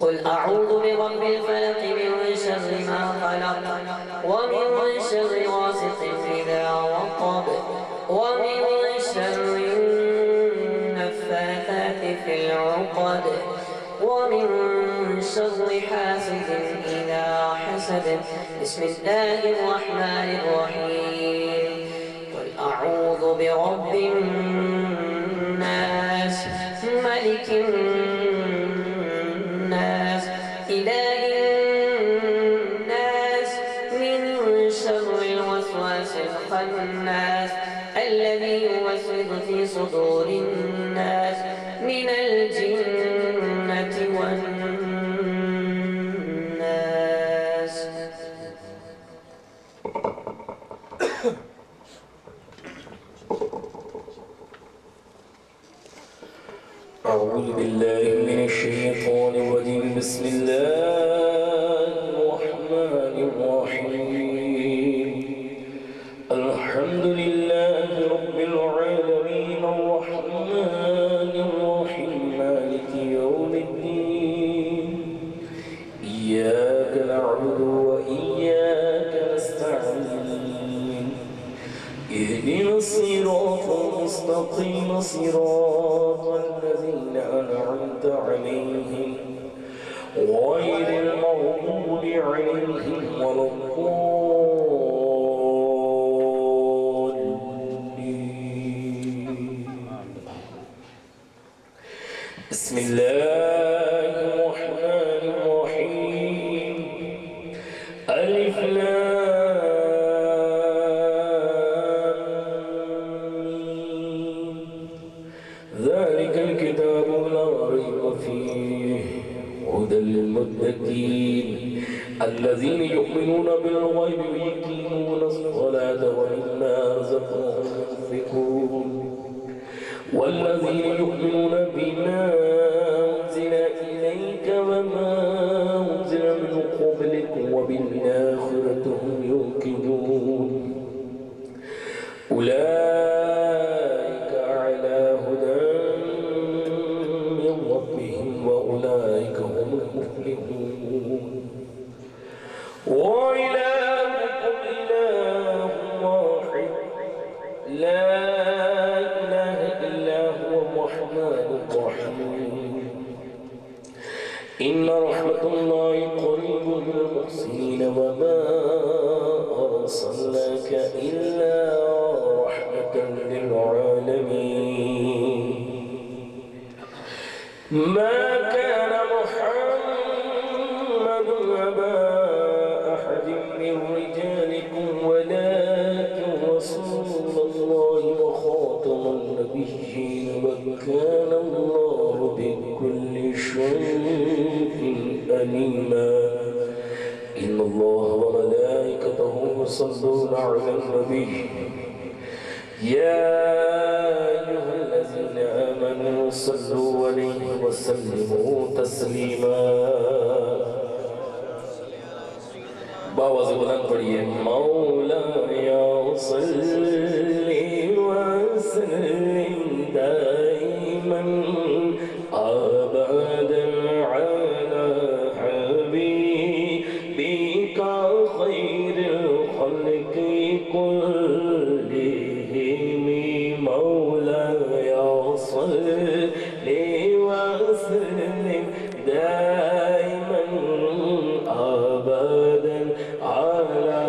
قل أعوذ برب الفلق من شر ما خلق ومن شر غاسق إذا وقب ومن شر النفاثات في العقد ومن شر حاسد إذا حسد. بسم الله الرحمن الرحيم. قل أعوذ برب الناس ملك الناس إله الناس من شر الوسواس الخناس الذي يوسوس في صدور الناس من الجنة والناس. أعوذ بالله من الشيطان الرجيم. بسم الله الرحمن الرحيم. الحمد لله رب العالمين الرحمن الرحيم مالك يوم الدين. إياك نعبد وإياك نستعين. اهدنا الصراط المستقيم صراط الذين أنعمت عليهم غير المغضوب عليهم ولا الضالين. بسم الله الرحمن الرحيم. ألف ذلك الكتاب لا ريب فيه هدى للمتقين الذين يؤمنون بالغيب ويقيمون الصلاة ومما رزقناهم ينفقون والذين يؤمنون بما أنزل إليك وما أنزل وبالآخرة هم يوقنون أولئك على هدى من ربهم وأولئك هم المفلحون وإلهكم إله واحد لا إله إلا هو الرحمن الرحيم إن رحمة الله قريب للمحسنين وما أرسلناك إلا رحمة للعالمين ما كان محمد أبا أحد من رجالكم ولكن رسول الله وخاتم النبيين وكان الله بكل شيء عليما إن الله وملائكته يصلون على النبي يا أيها الذين آمنوا صلوا عليه وسلموا تسليما باواز بلند پڑھیے مولایا صلی وسلم دائما ابدا على حبيبك خير الخلق كلهم مولایا صلی وسلم دائما ابدا على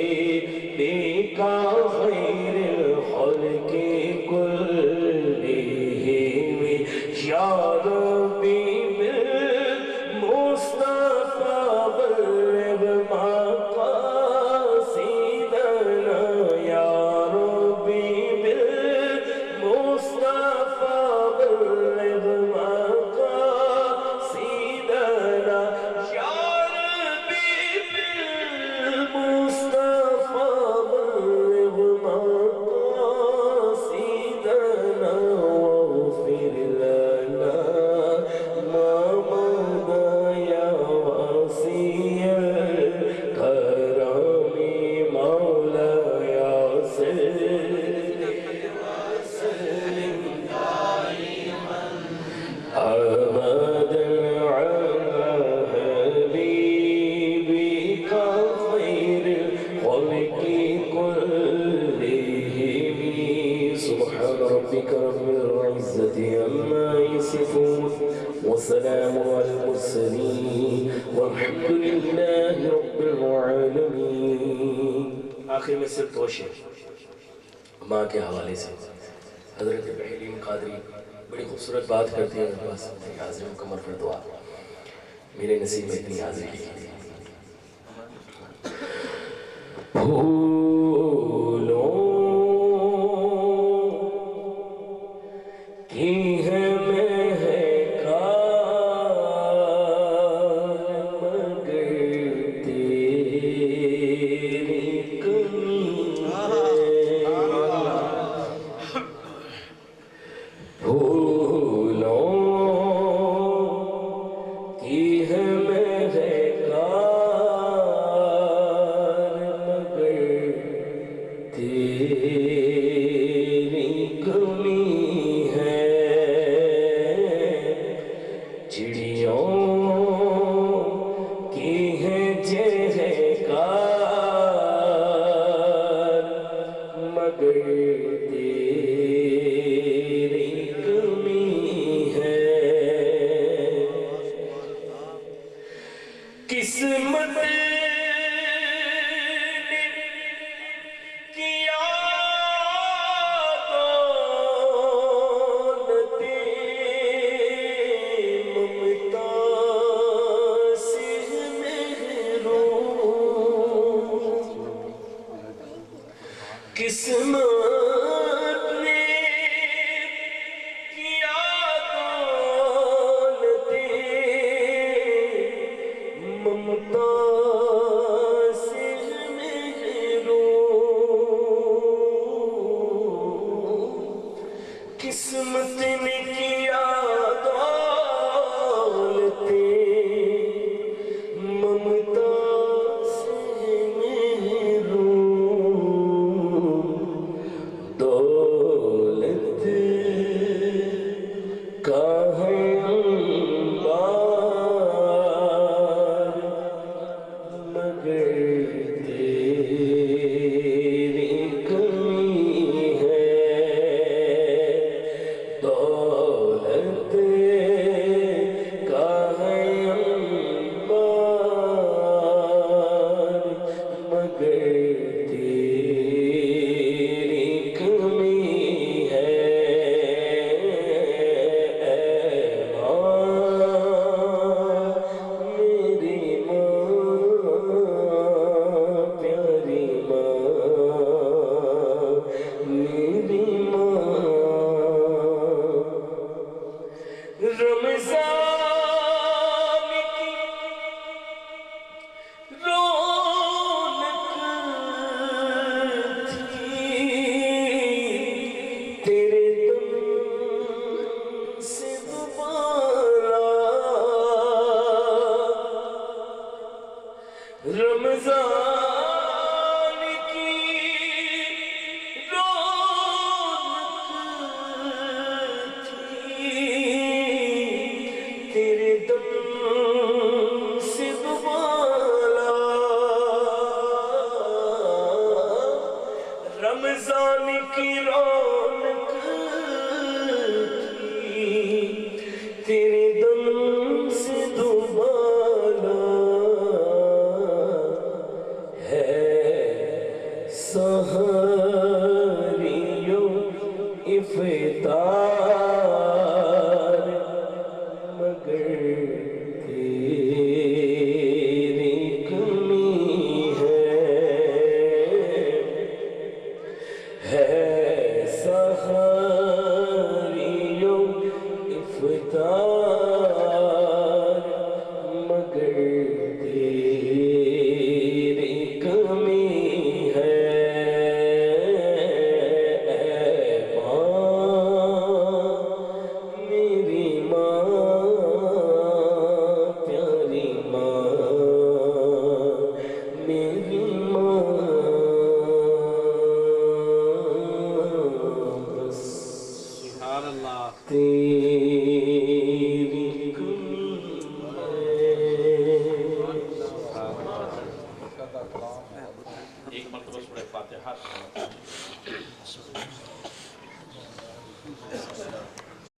حبيبك خير الخلق كلهم يا ربي بالمصطفى بلغ مقاصدنا يا ربي بالمصطفى بلغ مقاصدنا يا ربي بالمصطفى بلغ مقاصدنا واغفر لنا ما مضى يا واسع الكرم مولاي صل وسلم دائما أبدا على حبيبك خير الخلق كلهم سبحان ربك رب العزة عما يصفون وسلام على المرسلين والحمد لله رب العالمين آخر میں صرف توشے ماں کے حوالے سے حضرت بحیرین قادری بڑی خوبصورت بات کرتی ہیں بس حاضر مکمل پر دعا میرے نصیب میں اتنی حاضری لکھی تھی پھولوں کی ہے مہکار مگر تیری کمی ہے پھولوں کی ہے مہکار مگر تیری کمی ہے چڑیوں کی ہے چہکار مگر تیری کمی ہے قسمت نے کیا دولت ممتا سے محروم قسمت نے کیا دولت ممتا سے محروم قسمت نے کیا دولت ممتا رمضان